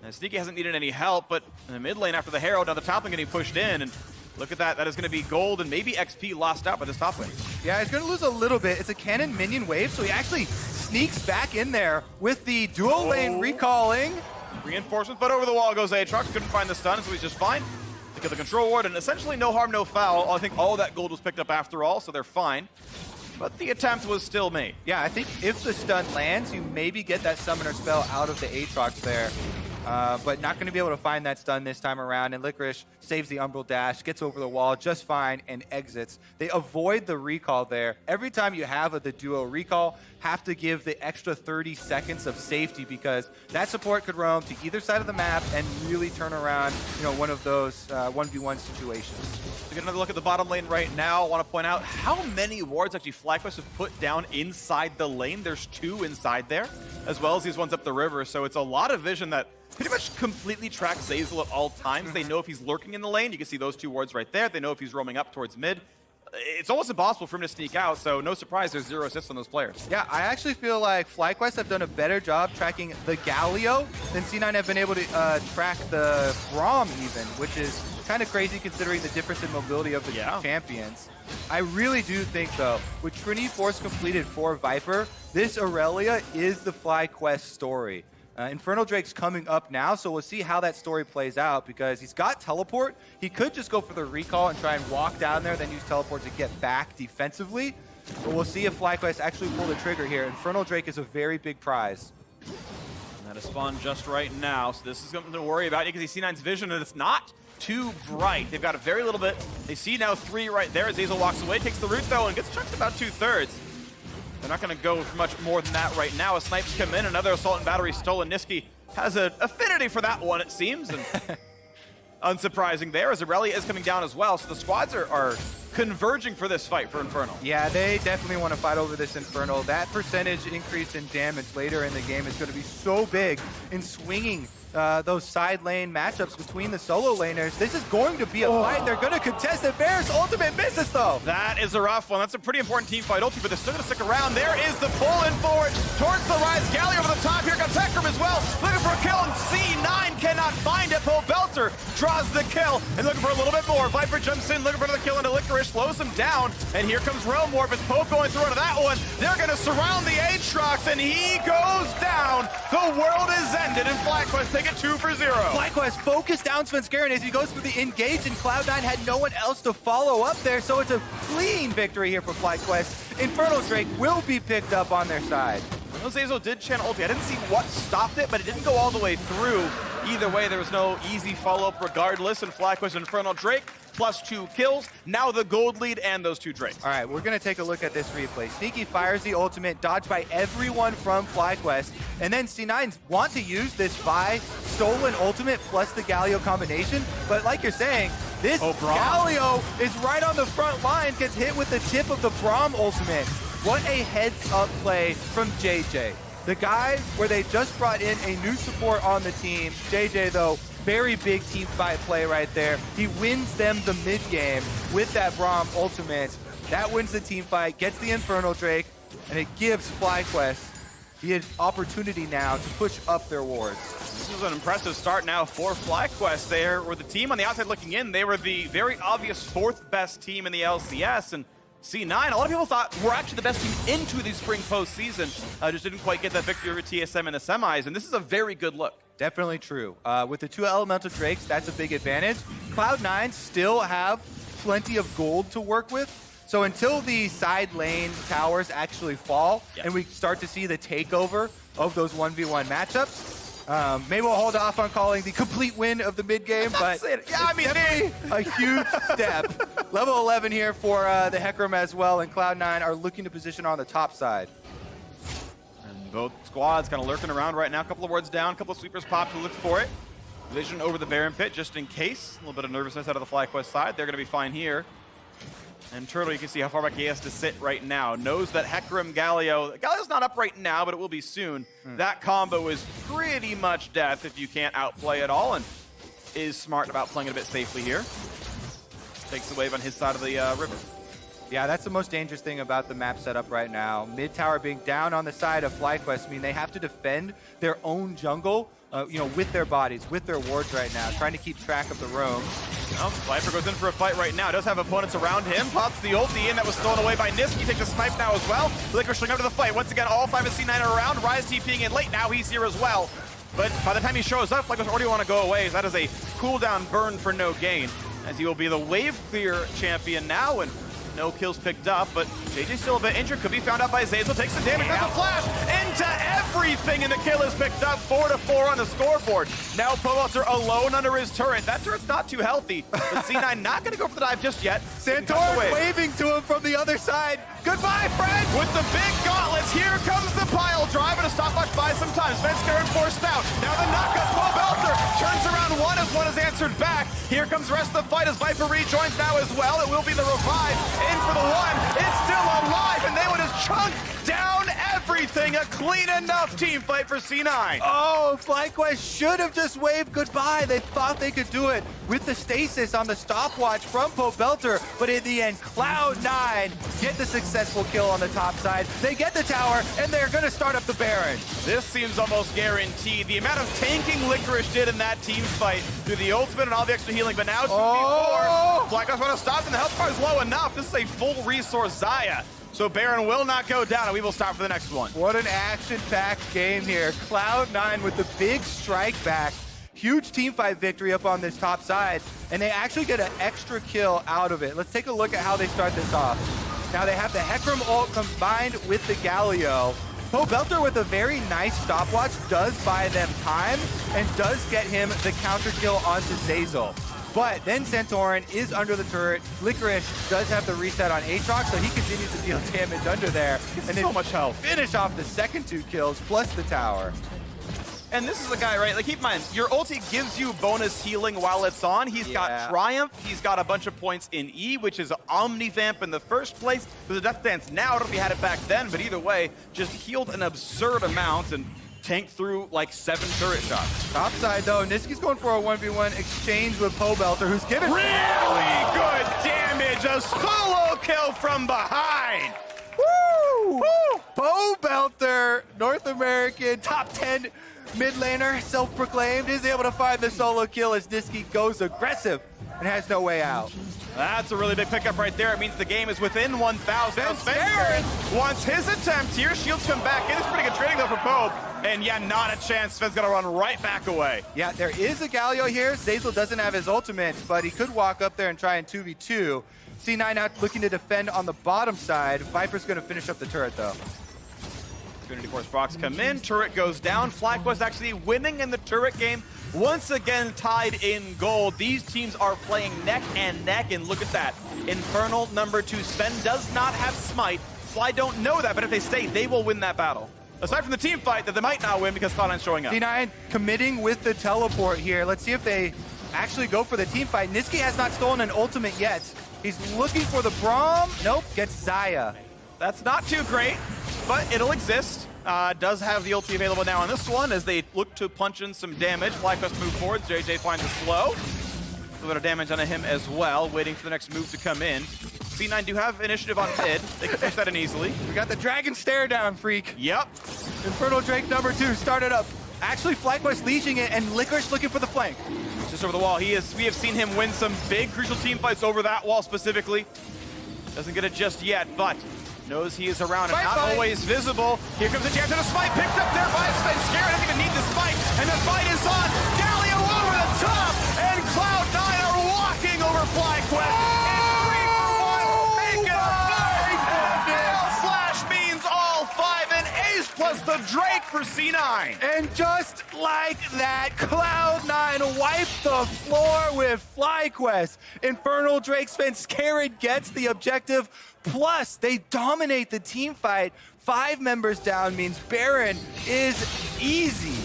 And Sneaky hasn't needed any help, but in the mid lane after the Herald, now the top lane getting pushed in, and look at that. That is going to be gold and maybe XP lost out by this top lane.
Yeah, he's going to lose a little bit. It's a cannon minion wave, so he actually sneaks back in there with the dual lane recalling.
Reinforcements, but over the wall goes Aatrox. Couldn't find the stun, so he's just fine. They get the control ward, and essentially no harm, no foul. I think all that gold was picked up after all, so they're fine. But the attempt was still made.
Yeah, I think if the stun lands, you maybe get that summoner spell out of the Aatrox there. But not going to be able to find that stun this time around. And Licorice saves the Umbral Dash, gets over the wall just fine, and exits. They avoid the recall there. Every time you have the duo recall, have to give the extra 30 seconds of safety, because that support could roam to either side of the map and really turn around, one of those 1v1 situations.
To get another look at the bottom lane right now, I want to point out how many wards actually FlyQuest have put down inside the lane. There's 2 inside there, as well as these ones up the river. So it's a lot of vision that pretty much completely tracks Zeyzal at all times. They know if he's lurking in the lane. You can see those 2 wards right there. They know if he's roaming up towards mid. It's almost impossible for him to sneak out, so no surprise there's 0 assists on those players.
Yeah, I actually feel like FlyQuest have done a better job tracking the Galio than C9 have been able to track the Braum even, which is kind of crazy considering the difference in mobility of the two champions. I really do think, though, with Trinity Force completed for Viper, this Aurelia is the FlyQuest story. Infernal Drake's coming up now, so we'll see how that story plays out, because he's got teleport. He could just go for the recall and try and walk down there, then use teleport to get back defensively. But we'll see if FlyQuest actually pull the trigger here. Infernal Drake is a very big prize.
And that is spawned just right now, so this is something to worry about. You can see C9's vision, and it's not too bright. They've got a very little bit. They see now 3 right there as Hazel walks away, takes the root though, and gets chucked about 2/3. They're not going to go for much more than that right now. As snipes come in, another assault and battery stolen. Niski has an affinity for that one, it seems. And unsurprising there, as Aurelia is coming down as well. So the squads are converging for this fight for Infernal.
Yeah, they definitely want to fight over this Infernal. That percentage increase in damage later in the game is going to be so big in swinging those side lane matchups between the solo laners. This is going to be a fight. They're going to contest it. Bear's ultimate misses, though.
That is a rough one. That's a pretty important team fight ulti, but they're still going to stick around. There is the pull in forward towards the rise. Galley over the top. Here comes Hecarim as well. Looking for a kill, and C9 cannot find it. Poe Belter draws the kill and looking for a little bit more. Viper jumps in, looking for another kill into Licorice, slows him down, and here comes Realm Warp. It's Poe going through into that one. They're going to surround the Aatrox, and he goes down. The world is ended, and FlyQuest take it 2-0.
FlyQuest focused down Svenskeren as he goes for the engage, and Cloud9 had no one else to follow up there, so it's a clean victory here for FlyQuest. Infernal Drake will be picked up on their side.
Hazel did channel ulti. I didn't see what stopped it, but it didn't go all the way through. Either way, there was no easy follow-up regardless, and FlyQuest Infernal Drake plus 2 kills. Now the gold lead and those 2 Drakes.
All right, we're going to take a look at this replay. Sneaky fires the ultimate, dodged by everyone from FlyQuest, and then C9s want to use this Vi stolen ultimate plus the Galio combination, but like you're saying, this Galio is right on the front line, gets hit with the tip of the Braum ultimate. What a heads-up play from JJ. The guy where they just brought in a new support on the team. JJ, though, very big team fight play right there. He wins them the mid-game with that Braum ultimate. That wins the team fight, gets the Infernal Drake, and it gives FlyQuest the opportunity now to push up their wards.
This is an impressive start now for FlyQuest. They were the team on the outside looking in. They were the very obvious 4th best team in the LCS, and C9, a lot of people thought we're actually the best team into the spring postseason. Just didn't quite get that victory over TSM in the semis, and this is a very good look.
Definitely true. With the 2 elemental drakes, that's a big advantage. Cloud9 still have plenty of gold to work with. So until the side lane towers actually fall and we start to see the takeover of those 1v1 matchups, maybe we'll hold off on calling the complete win of the mid game, but
yeah, I mean,
a huge step. Level 11 here for the Hecarim as well, and Cloud9 are looking to position on the top side.
And both squads kind of lurking around right now. A couple of wards down, a couple of sweepers pop to look for it. Vision over the Baron pit just in case. A little bit of nervousness out of the FlyQuest side. They're going to be fine here. And Turtle, you can see how far back he has to sit right now. Knows that Hecarim Galio's not up right now, but it will be soon. That combo is pretty much death if you can't outplay it all, and is smart about playing it a bit safely here. Takes the wave on his side of the river.
Yeah, that's the most dangerous thing about the map setup right now. Mid tower being down on the side of FlyQuest, I mean, they have to defend their own jungle, with their bodies, with their wards right now, trying to keep track of the roam.
Well, Viper goes in for a fight right now. Does have opponents around him. Pops the ulti in. That was stolen away by Niski. Takes a snipe now as well. Licorice showing up to the fight. Once again, all 5 of C9 are around. Rise TPing in late now. He's here as well. But by the time he shows up, FlyQuest already want to go away. That is a cooldown burn for no gain, as he will be the wave clear champion now, and no kills picked up, but JJ's still a bit injured. Could be found out by Zazel. Takes the damage. There's a flash into everything, and the kill is picked up. 4-4 on the scoreboard. Now Poelter alone under his turret. That turret's not too healthy, but C9 not going to go for the dive just yet.
Santorin waving to him from the other side. Goodbye, friend!
With the big gauntlets, here comes the pile drive, and a stopwatch buys some time. Svenskeren forced out. Now the knockup. Poelter turns around one is answered back. Here comes the rest of the fight as Viper rejoins now as well. It will be the revive. In for the one. It's still alive, and they would have chunked down everything. A clean enough team fight for C9.
Oh, FlyQuest should have just waved goodbye. They thought they could do it with the stasis on the stopwatch from Poe Belter, but in the end, Cloud9 get the successful kill on the top side. They get the tower, and they're going to start up the Baron.
This seems almost guaranteed. The amount of tanking Licorice did in that team fight through the ultimate and all the extra healing, but now 2v4. FlyQuest want to stop, and the health bar is low enough. This is a full resource Xayah. So Baron will not go down, and we will stop for the next one.
What an action-packed game here. Cloud9 with the big strike back. Huge teamfight victory up on this top side, and they actually get an extra kill out of it. Let's take a look at how they start this off. Now they have the Hecarim ult combined with the Galio. Poe Belter with a very nice stopwatch does buy them time and does get him the counter kill onto Zazel. But then Santorin is under the turret. Licorice does have the reset on Aatrox, so he continues to deal damage under there. And
so much health.
Finish off the second 2 kills plus the tower.
And this is the guy, right? Like, keep in mind, your ulti gives you bonus healing while it's on. He's got Triumph. He's got a bunch of points in E, which is Omnivamp in the first place. There's a Death Dance now. I don't know if he had it back then, but either way, just healed an absurd amount and tanked through like 7 turret shots.
Top side, though, Niski's going for a 1v1 exchange with Pobelter, who's given
really good damage. A solo kill from behind.
Woo! Woo! Pobelter, North American top 10 mid laner, self-proclaimed, is able to find the solo kill as Niski goes aggressive and has no way out.
That's a really big pickup right there. It means the game is within 1,000. Sven wants his attempt here. Shields come back in. It's pretty good trading though for Pope. And yeah, not a chance. Sven's gonna run right back away.
Yeah, there is a Galio here. Zeyzal doesn't have his ultimate, but he could walk up there and try and 2v2. C9 now looking to defend on the bottom side. Viper's gonna finish up the turret though.
Trinity Force Box come in, turret goes down. FlyQuest actually winning in the turret game. Once again tied in gold. These teams are playing neck and neck, and look at that. Infernal number 2. Sven does not have Smite. Fly don't know that, but if they stay, they will win that battle. Aside from the team fight that they might not win because Cloud9's showing up.
C9 committing with the teleport here. Let's see if they actually go for the team fight. Niski has not stolen an ultimate yet. He's looking for the Braum. Nope, gets Xayah.
That's not too great, but it'll exist. Does have the ulti available now on this one as they look to punch in some damage. FlyQuest move forward. JJ finds a slow. A little bit of damage on him as well, waiting for the next move to come in. C9 do have initiative on mid. They can push that in easily.
We got the dragon stare down, freak.
Yep.
Infernal Drake number 2 started up. Actually, FlyQuest leashing it, and Licorice looking for the flank.
Just over the wall. We have seen him win some big crucial team fights over that wall specifically. Doesn't get it just yet, but knows he is around and not always visible. Here comes the chance of the spike, picked up there by Sven. Scare doesn't even need the spike, and the fight is on. Galio over the top, and Cloud9 are walking over FlyQuest. It's 3 for 1, make it a fight. And Slash means all 5, and Ace plus the Drake for C9.
And just like that, Cloud9 wiped the floor with FlyQuest. Infernal Drake Sven Scared gets the objective. Plus, they dominate the team fight. 5 members down means Baron is easy.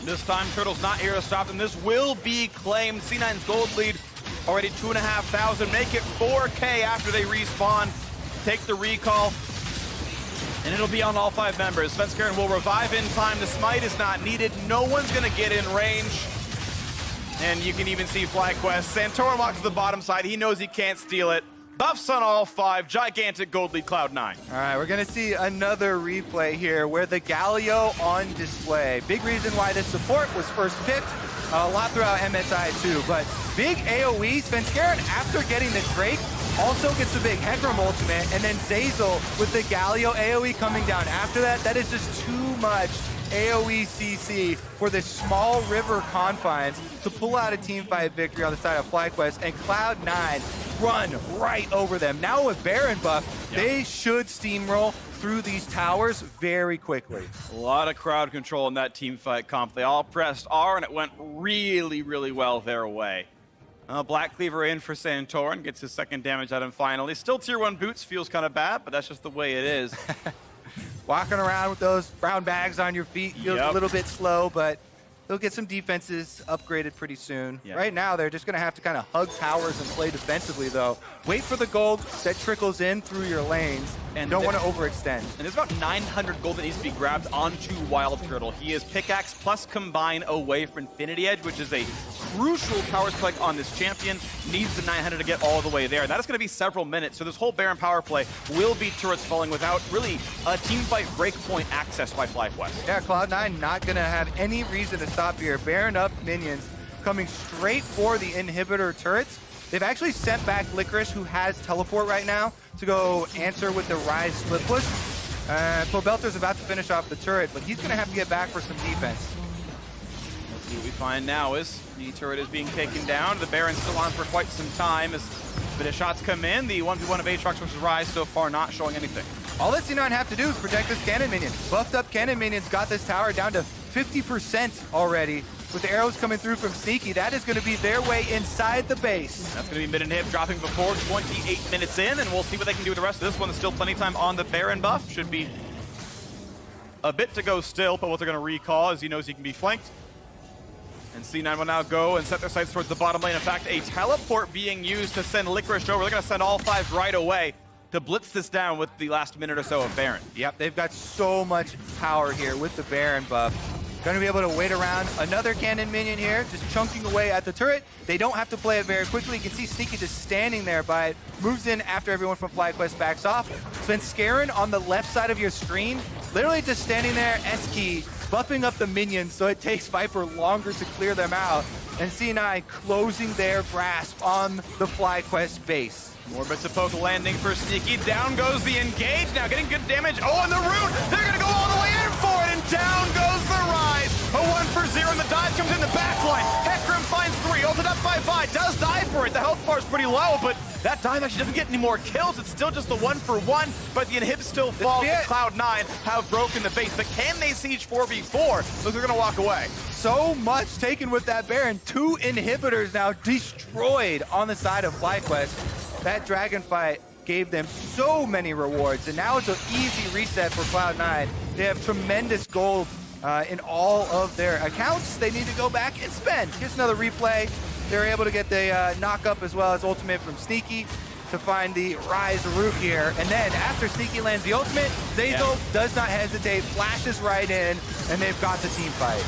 This time, Turtle's not here to stop them. This will be claimed. C9's gold lead already 2,500. Make it 4K after they respawn. Take the recall. And it'll be on all 5 members. Sven Scared will revive in time. The smite is not needed. No one's going to get in range. And you can even see FlyQuest. Santorin walks to the bottom side. He knows he can't steal it. Buffs on all 5. Gigantic gold lead Cloud9.
All right, we're going to see another replay here where the Galio on display. Big reason why this support was first picked. A lot throughout MSI too, but big AoE. Sven Scared, after getting the Drake, also gets the big Hecarim ultimate, and then Zeyzal with the Galio AoE coming down after that. That is just too much AoE CC for the small river confines to pull out a team fight victory on the side of FlyQuest, and Cloud9 run right over them. Now with Baron buff, they should steamroll through these towers very quickly.
A lot of crowd control in that team fight comp. They all pressed R, and it went really, really well their way. Black Cleaver in for Santorin, gets his second damage at him finally. Still tier 1 boots, feels kind of bad, but that's just the way it is.
Walking around with those brown bags on your feet feels a little bit slow, but they'll get some defenses upgraded pretty soon. Right now, they're just going to have to kind of hug towers and play defensively, though. Wait for the gold that trickles in through your lanes, and don't want to overextend.
And there's about 900 gold that needs to be grabbed onto Wild Turtle. He is Pickaxe plus Combine away from Infinity Edge, which is a crucial power spike on this champion. Needs the 900 to get all the way there. And that is going to be several minutes, so this whole Baron power play will be turrets falling without really a team fight breakpoint access by FlyQuest.
Yeah, Cloud9 not going to have any reason to stop here. Baron up minions coming straight for the inhibitor turrets. They've actually sent back Licorice, who has teleport right now, to go answer with the Rise split push. Pobelter's about to finish off the turret, but he's going to have to get back for some defense.
Let's see what we find now is the turret is being taken down. The Baron's still on for quite some time as a bit of shots come in. The 1v1 of Aatrox versus Rise so far not showing anything.
All that C9 have to do is protect this cannon minion. Buffed up cannon minions got this tower down to 50% already with the arrows coming through from Sneaky. That is going to be their way inside the base.
That's going to be mid and hip dropping before 28 minutes in, and we'll see what they can do with the rest of this one. There's still plenty of time on the Baron buff. Should be a bit to go still, but what they're going to recall is he knows he can be flanked. And C9 will now go and set their sights towards the bottom lane. In fact, a teleport being used to send Licorice over. They're going to send all 5 right away to blitz this down with the last minute or so of Baron.
Yep, they've got so much power here with the Baron buff. Going to be able to wait around another cannon minion here, just chunking away at the turret. They don't have to play it very quickly. You can see Sneaky just standing there by it. Moves in after everyone from FlyQuest backs off. Then Scarin on the left side of your screen, literally just standing there, S-key, buffing up the minions so it takes Viper longer to clear them out. And C9 closing their grasp on the FlyQuest base.
More bits of poke landing for Sneaky. Down goes the engage. Now getting good damage. Oh, and the root! They're going to go all the way in for it, and down goes the rise. A 1-for-0, and the dive comes in the backline. Hecarim finds 3, ulted up by Vi. Does die for it. The health bar is pretty low, but that dive actually doesn't get any more kills. It's still just the 1-for-1, but the inhib still falls. Cloud9 have broken the base, but can they siege 4v4? So they're going to walk away.
So much taken with that Baron. 2 inhibitors now destroyed on the side of FlyQuest. That dragon fight gave them so many rewards, and now it's an easy reset for Cloud9. They have tremendous gold in all of their accounts. They need to go back and spend. Here's another replay. They're able to get the knock up as well as ultimate from Sneaky to find the rise root here. And then after Sneaky lands the ultimate, Zeyzal does not hesitate, flashes right in, and they've got the team fight.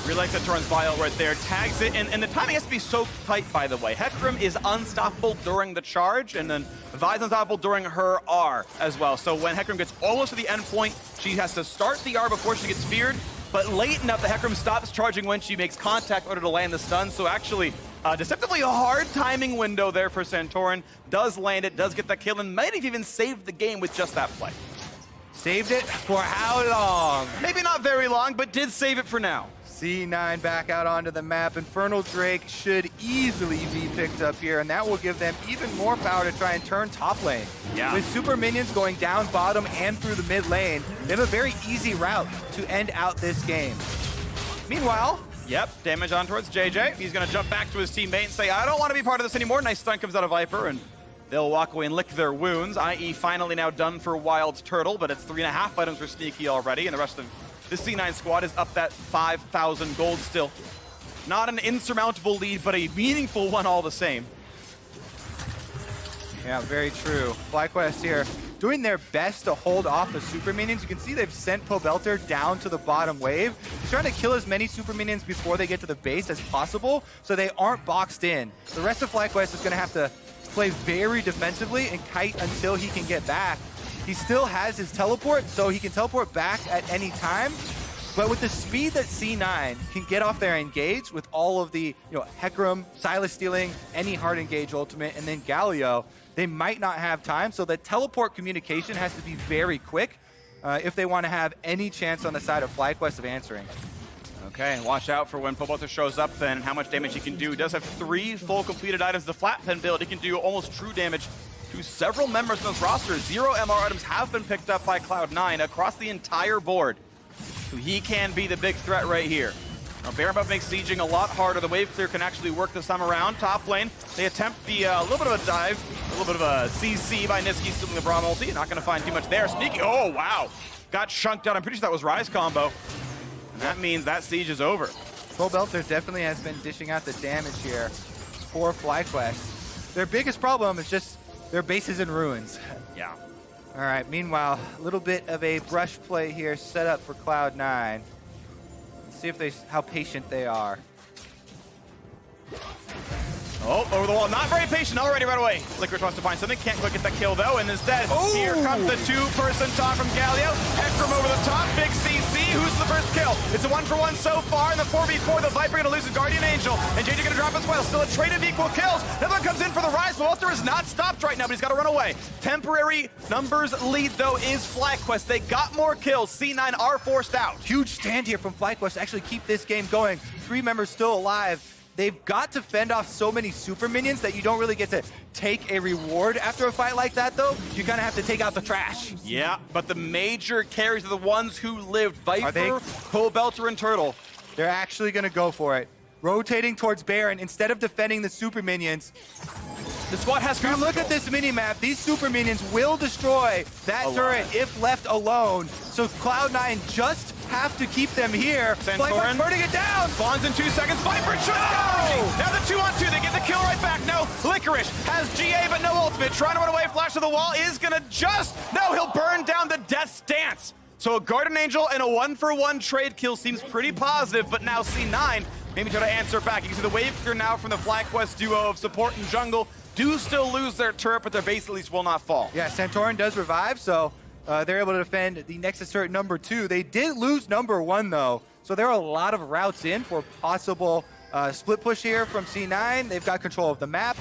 Really like that Torrent's Vile right there. Tags it, and the timing has to be so tight, by the way. Hecarim is unstoppable during the charge, and then Vi's unstoppable during her R as well. So when Hecarim gets almost to the end point, she has to start the R before she gets feared, but late enough that Hecarim stops charging when she makes contact in order to land the stun. So actually, deceptively a hard timing window there for Santorin. Does land it, does get the kill, and might have even saved the game with just that play.
Saved it for how long?
Maybe not very long, but did save it for now.
C9 back out onto the map. Infernal Drake should easily be picked up here, and that will give them even more power to try and turn top lane.
Yeah.
With super minions going down bottom and through the mid lane, they have a very easy route to end out this game. Meanwhile,
damage on towards JJ. He's going to jump back to his teammate and say, I don't want to be part of this anymore. Nice stun comes out of Viper, and they'll walk away and lick their wounds, i.e. finally now done for Wild's Turtle, but it's 3.5 items for Sneaky already, and the rest of the C9 squad is up that 5,000 gold still. Not an insurmountable lead, but a meaningful one all the same.
Yeah, very true. FlyQuest here doing their best to hold off the super minions. You can see they've sent Pobelter down to the bottom wave. He's trying to kill as many super minions before they get to the base as possible, so they aren't boxed in. The rest of FlyQuest is going to have to play very defensively and kite until he can get back. He still has his teleport, so he can teleport back at any time. But with the speed that C9 can get off their engage with all of the, Hecarim, Silas stealing, any hard engage ultimate, and then Galio, they might not have time. So the teleport communication has to be very quick if they want to have any chance on the side of FlyQuest of answering.
Okay, and watch out for when Pobelter shows up then and how much damage he can do. He does have 3 full completed items. The flat pen build, he can do almost true damage to several members of this roster. 0 MR items have been picked up by Cloud9 across the entire board. So he can be the big threat right here. Now, Baron buff makes sieging a lot harder. The wave clear can actually work this time around. Top lane, they attempt the little bit of a dive, a little bit of a CC by Niski stealing the Braum ulti. Not going to find too much there. Sneaky, oh wow, got chunked out. I'm pretty sure that was Rise combo. And that means that siege is over.
Pobelter definitely has been dishing out the damage here for FlyQuest. Their biggest problem is just their base is in ruins.
Yeah.
All right, meanwhile, a little bit of a brush play here set up for Cloud9. Let's see how patient they are.
Oh, over the wall. Not very patient already right away. Licorice wants to find something. Can't quite get that kill, though. And instead, here comes the 2-person taunt from Galio. Hecarim over the top. Big CC. Who's the first kill? It's a 1-for-1 so far. In the 4v4, the Viper going to lose his Guardian Angel. And JJ going to drop as well. Still a trade of equal kills. Another one comes in for the rise. Walter is not stopped right now, but he's got to run away. Temporary numbers lead, though, is FlyQuest. They got more kills. C9 are forced out.
Huge stand here from FlyQuest to actually keep this game going. 3 members still alive. they've got to fend off so many super minions that you don't really get to take a reward after a fight like that, though. You kind of have to take out the trash.
Yeah, but the major carries are the ones who lived. Viper, Pobelter, and Turtle.
They're actually going to go for it. Rotating towards Baron instead of defending the super minions.
The squad has
to look at this mini-map. These super minions will destroy that turret if left alone. So Cloud9 just have to keep them here.
Santorin
burning it down.
Spawns in 2 seconds. Viper shoots down. Now the 2-on-2. They get the kill right back. No, Licorice has GA but no ultimate. Trying to run away. Flash to the wall is gonna no, he'll burn down the Death's Dance. So a Guardian Angel and a 1-for-1 trade kill seems pretty positive, but now C9 maybe try to answer back. You can see the wave clear now from the FlyQuest duo of support and jungle. Do still lose their turret, but their base at least will not fall.
Yeah, Santorin does revive, so they're able to defend the Nexus turret number 2. They did lose number 1, though, so there are a lot of routes in for possible split push here from C9. They've got control of the map.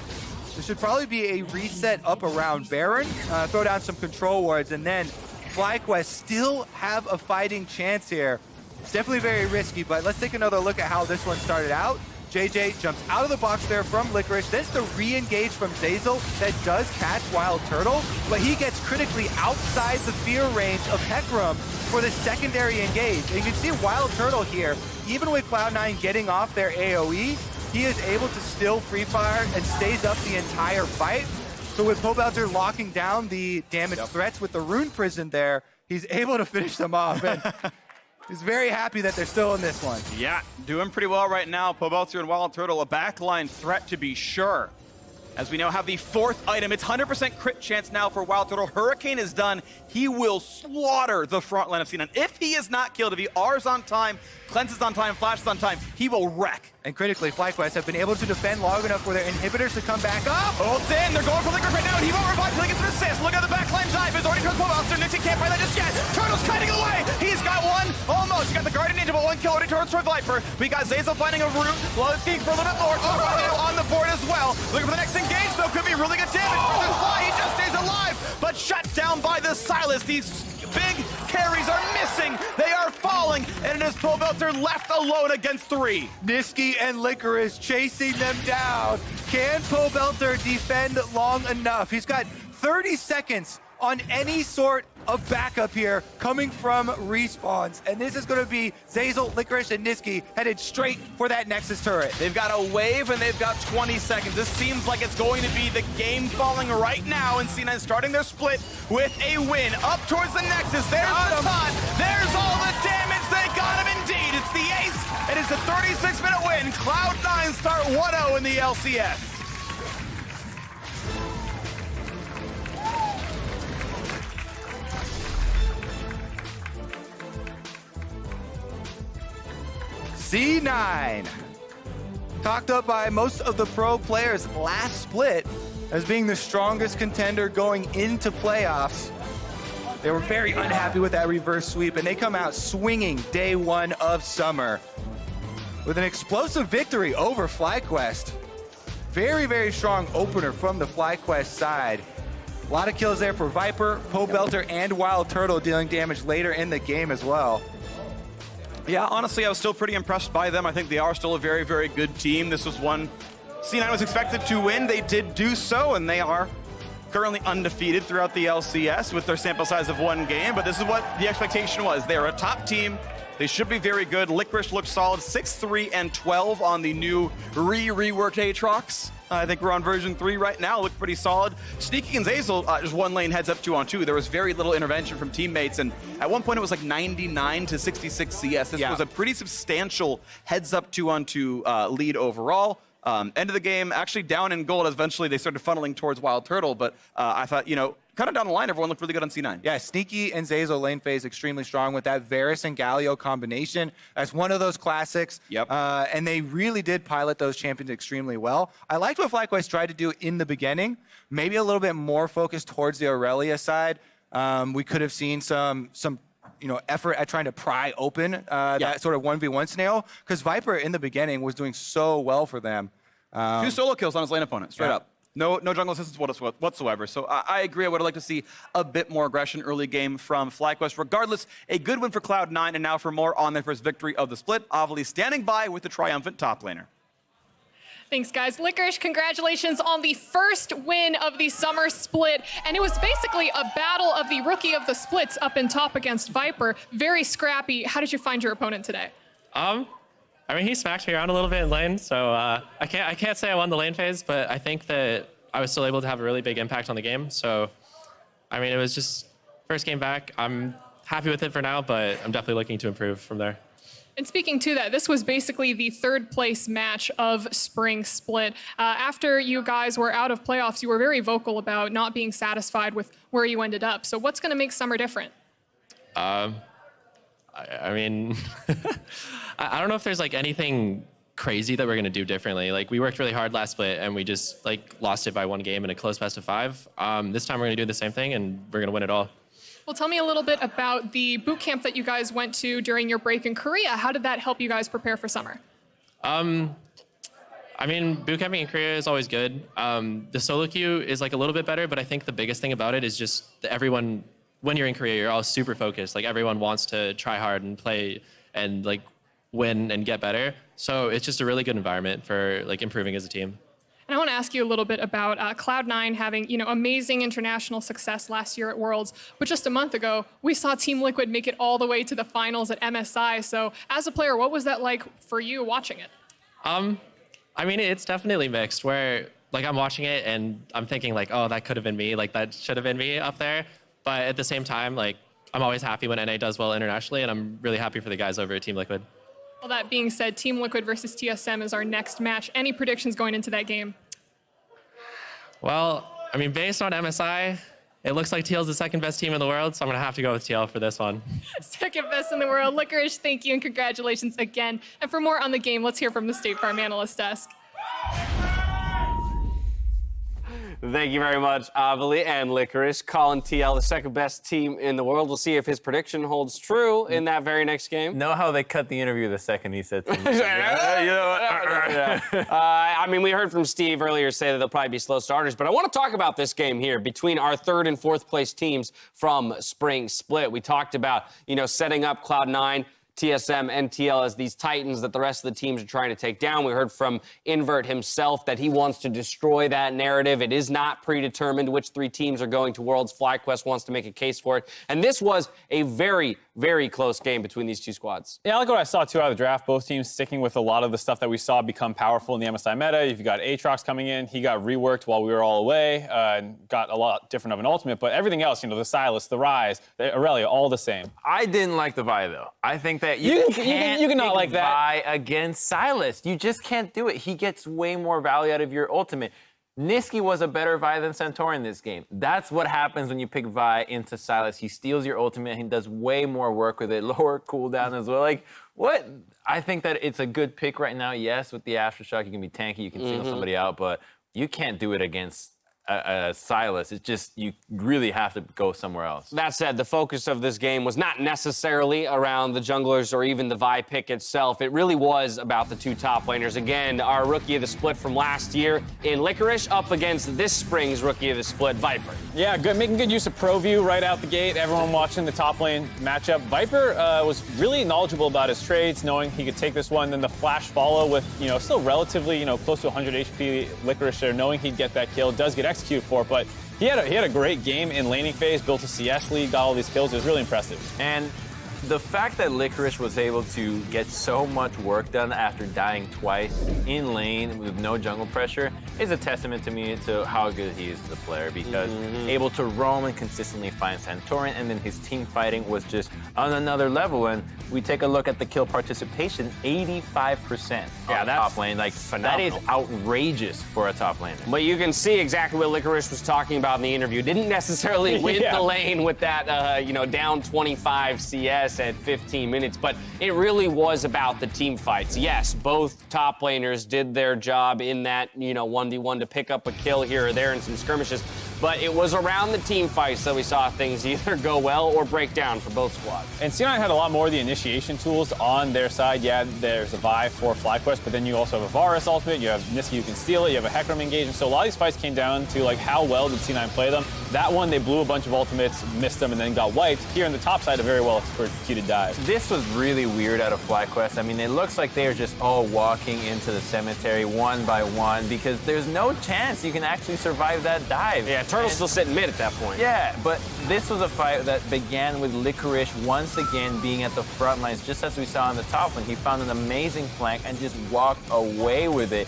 There should probably be a reset up around Baron, throw down some control wards, and then FlyQuest still have a fighting chance here. It's definitely very risky, but let's take another look at how this one started out. JJ jumps out of the box there from Licorice. That's the re-engage from Zeyzal that does catch Wild Turtle, but he gets critically outside the fear range of Hecarim for the secondary engage. And you can see Wild Turtle here, even with Cloud9 getting off their AoE, he is able to still free fire and stays up the entire fight. So with Pobelter locking down the damage threats with the Rune Prison there, he's able to finish them off. And he's very happy that they're still in this one.
Yeah, doing pretty well right now. Pobelter and Wild Turtle, a backline threat to be sure. As we now have the 4th item, it's 100% crit chance now for Wild Turtle. Hurricane is done. He will slaughter the front line of C9. If he is not killed, if he R's on time, cleanses on time, flashes on time, he will wreck.
And critically, FlyQuest have been able to defend long enough for their inhibitors to come back up.
Ult's in, they're going for Liquor right now, and he won't revive until he gets an assist. Look at the backline dive, it's already towards Pobelter. Nixie can't find that just yet. Turtle's kiting away. He's got one, almost. He got the Guardian Angel, but 1 kill already towards Viper. We got Zeyzal finding a route, looking for a little bit more. On the board as well. Looking for the next engage, though, could be really good damage. He just stays alive, but shut down by the Silas. These big carries are missing. They are falling, and it is Pobelter left alone against 3.
Niski and Licorice chasing them down. Can Pobelter defend long enough? He's got 30 seconds on any sort of backup here coming from respawns. And this is going to be Zeyzal, Licorice, and Niski headed straight for that Nexus turret.
They've got a wave and they've got 20 seconds. This seems like it's going to be the game falling right now, and C9 starting their split with a win. Up towards the Nexus, there's the taunt, there's all the damage, they got him indeed. It's the ace, and it's a 36-minute win. Cloud9 start 1-0 in the LCS.
C9, talked up by most of the pro players last split as being the strongest contender going into playoffs. They were very unhappy with that reverse sweep, and they come out swinging day 1 of Summer with an explosive victory over FlyQuest. Very, very strong opener from the FlyQuest side. A lot of kills there for Viper, Pobelter, and Wild Turtle dealing damage later in the game as well.
Yeah, honestly, I was still pretty impressed by them. I think they are still a very, very good team. This was one C9 was expected to win. They did do so, and they are currently undefeated throughout the LCS with their sample size of 1 game, but this is what the expectation was. They're a top team. They should be very good. Licorice looked solid, 6-3 and 12 on the new reworked Aatrox. I think we're on version 3 right now. Looked pretty solid. Sneaky and Zeyzal, just 1 lane heads up 2-on-2. There was very little intervention from teammates, and at one point it was like 99 to 66 CS. This was a pretty substantial heads up 2-on-2 lead overall. End of the game, actually down in gold as eventually they started funneling towards Wild Turtle, but I thought, you know, kind of down the line, everyone looked really good on C9.
Yeah, Sneaky and Zeyzal lane phase extremely strong with that Varus and Galio combination. That's one of those classics.
Yep.
And they really did pilot those champions extremely well. I liked what FlyQuest tried to do in the beginning, maybe a little bit more focused towards the Aurelia side. We could have seen some effort at trying to pry open that sort of 1v1 scenario, because Viper in the beginning was doing so well for them.
2 solo kills on his lane opponent, straight up. No jungle assistance whatsoever. So I agree. I would like to see a bit more aggression early game from FlyQuest. Regardless, a good win for Cloud9, and now for more on their first victory of the split. Avali standing by with the triumphant top laner.
Thanks, guys. Licorice, congratulations on the first win of the summer split. And it was basically a battle of the rookie of the splits up in top against Viper. Very scrappy. How did you find your opponent today?
I mean, he smacked me around a little bit in lane, so I can't say I won the lane phase, but I think that I was still able to have a really big impact on the game. So, I mean, it was just first game back. I'm happy with it for now, but I'm definitely looking to improve from there.
And speaking to that, this was basically the third place match of Spring Split. After you guys were out of playoffs, you were very vocal about not being satisfied with where you ended up. So what's going to make Summer different?
I mean, I don't know if there's like anything crazy that we're going to do differently. Like, we worked really hard last split and we just like lost it by one game in a close best of 5. This time we're going to do the same thing and we're going to win it all.
Well, tell me a little bit about the boot camp that you guys went to during your break in Korea. How did that help you guys prepare for summer?
I mean, boot camping in Korea is always good. The solo queue is like a little bit better, but I think the biggest thing about it is just that everyone, when you're in Korea, you're all super focused. Like, everyone wants to try hard and play and like win and get better. So it's just a really good environment for like improving as a team.
And I want to ask you a little bit about Cloud9 having, amazing international success last year at Worlds. But just a month ago, we saw Team Liquid make it all the way to the finals at MSI. So as a player, what was that like for you watching it?
I mean, it's definitely mixed where like I'm watching it and I'm thinking like, oh, that could have been me. Like, that should have been me up there. But at the same time, like, I'm always happy when NA does well internationally, and I'm really happy for the guys over at Team Liquid.
Well, that being said, Team Liquid versus TSM is our next match. Any predictions going into that game?
Well, I mean, based on MSI, it looks like TL's the second best team in the world, so I'm going to have to go with TL for this one.
Second best in the world. Licorice, thank you and congratulations again. And for more on the game, let's hear from the State Farm Analyst Desk.
Thank you very much, Avali and Licorice. Calling TL the second best team in the world. We'll see if his prediction holds true in that very next game.
Know how they cut the interview the second he said something.
I mean, we heard from Steve earlier say that they'll probably be slow starters, but I want to talk about this game here between our 3rd and 4th place teams from Spring Split. We talked about, setting up Cloud9, TSM, and TL as these titans that the rest of the teams are trying to take down. We heard from Invert himself that he wants to destroy that narrative. It is not predetermined which 3 teams are going to Worlds. FlyQuest wants to make a case for it. And this was a very, very close game between these 2 squads.
Yeah, I like what I saw, too, out of the draft. Both teams sticking with a lot of the stuff that we saw become powerful in the MSI meta. You've got Aatrox coming in. He got reworked while we were all away and got a lot different of an ultimate. But everything else, the Sylas, the Ryze, the Aurelia, all the same.
I didn't like the Vi, though. I think that you
cannot like that.
Vi against Sylas. You just can't do it. He gets way more value out of your ultimate. Niski was a better Vi than Centaur in this game. That's what happens when you pick Vi into Sylas. He steals your ultimate. He does way more work with it, lower cooldown as well. Like, what? I think that it's a good pick right now. Yes, with the Aftershock, you can be tanky, you can single somebody out, but you can't do it against Sylas. It's just, you really have to go somewhere else.
That said, the focus of this game was not necessarily around the junglers or even the Vi pick itself. It really was about the 2 top laners. Again, our rookie of the split from last year in Licorice up against this spring's rookie of the split, Viper.
Yeah, good, making good use of ProView right out the gate. Everyone watching the top lane matchup. Viper was really knowledgeable about his trades, knowing he could take this one. Then the flash follow with, still relatively, close to 100 HP Licorice there, knowing he'd get that kill. Does get executed for, but he had a great game in laning phase, built a CS lead, got all these kills. It was really impressive.
And the fact that Licorice was able to get so much work done after dying twice in lane with no jungle pressure is a testament to me to how good he is as a player, because able to roam and consistently find Santorin, and then his team fighting was just on another level. And we take a look at the kill participation, 85% on top lane. Like, phenomenal. That is outrageous for a top laner.
But you can see exactly what Licorice was talking about in the interview. Didn't necessarily win the lane with that, down 25 CS at 15 minutes, but it really was about the team fights. Yes, both top laners did their job in that, 1v1 to pick up a kill here or there in some skirmishes. but it was around the team fights that we saw things either go well or break down for both squads.
And C9 had a lot more of the initiation tools on their side. Yeah, there's a Vi for FlyQuest, but then you also have a Varus ultimate, you have Niski who can steal it, you have a Hecarim engage, and so a lot of these fights came down to like how well did C9 play them. That one, they blew a bunch of ultimates, missed them, and then got wiped. Here on the top side, a very well executed dive.
This was really weird out of FlyQuest. I mean, it looks like they're just all walking into the cemetery one by one because there's no chance you can actually survive that dive.
Yeah, Turtle's still sitting mid at that point.
Yeah, but this was a fight that began with Licorice once again being at the front lines, just as we saw on the top when he found an amazing flank and just walked away with it.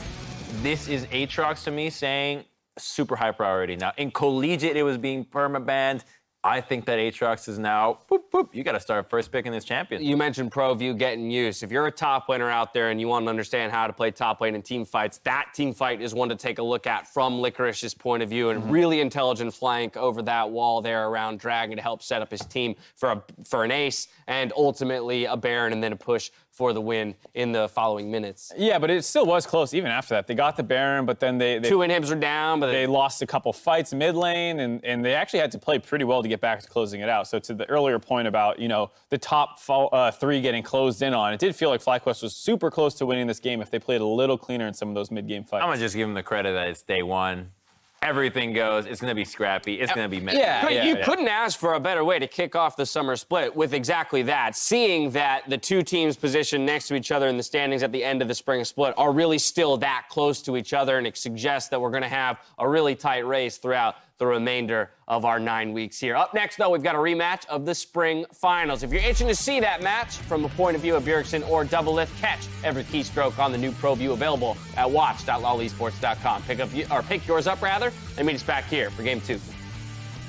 This is Aatrox to me saying super high priority. Now, in Collegiate, it was being permabanned. I think that Aatrox is now, boop, boop, you got to start first picking this champion.
You mentioned ProView getting used. If you're a top laner out there and you want to understand how to play top lane in team fights, that team fight is one to take a look at from Licorice's point of view, and really intelligent flank over that wall there around Dragon to help set up his team for an ace and ultimately a Baron and then a push for the win in the following minutes.
Yeah, but it still was close even after that. They got the Baron, but then they
2 inhibs are down, but
they lost a couple fights mid lane, and they actually had to play pretty well to get back to closing it out. So to the earlier point about, you know, the top 3 getting closed in on, it did feel like FlyQuest was super close to winning this game if they played a little cleaner in some of those mid-game fights.
I'm going to just give them the credit that it's day one. Everything goes. It's going to be scrappy. It's going to be messy.
You couldn't ask for a better way to kick off the summer split with exactly that. Seeing that the two teams positioned next to each other in the standings at the end of the spring split are really still that close to each other, and it suggests that we're going to have a really tight race throughout the remainder of our 9 weeks here. Up next, though, we've got a rematch of the spring finals. If you're itching to see that match from the point of view of Bjergsen or Doublelift, catch every keystroke on the new ProView available at watch.lolesports.com. Pick yours up, and meet us back here for Game 2.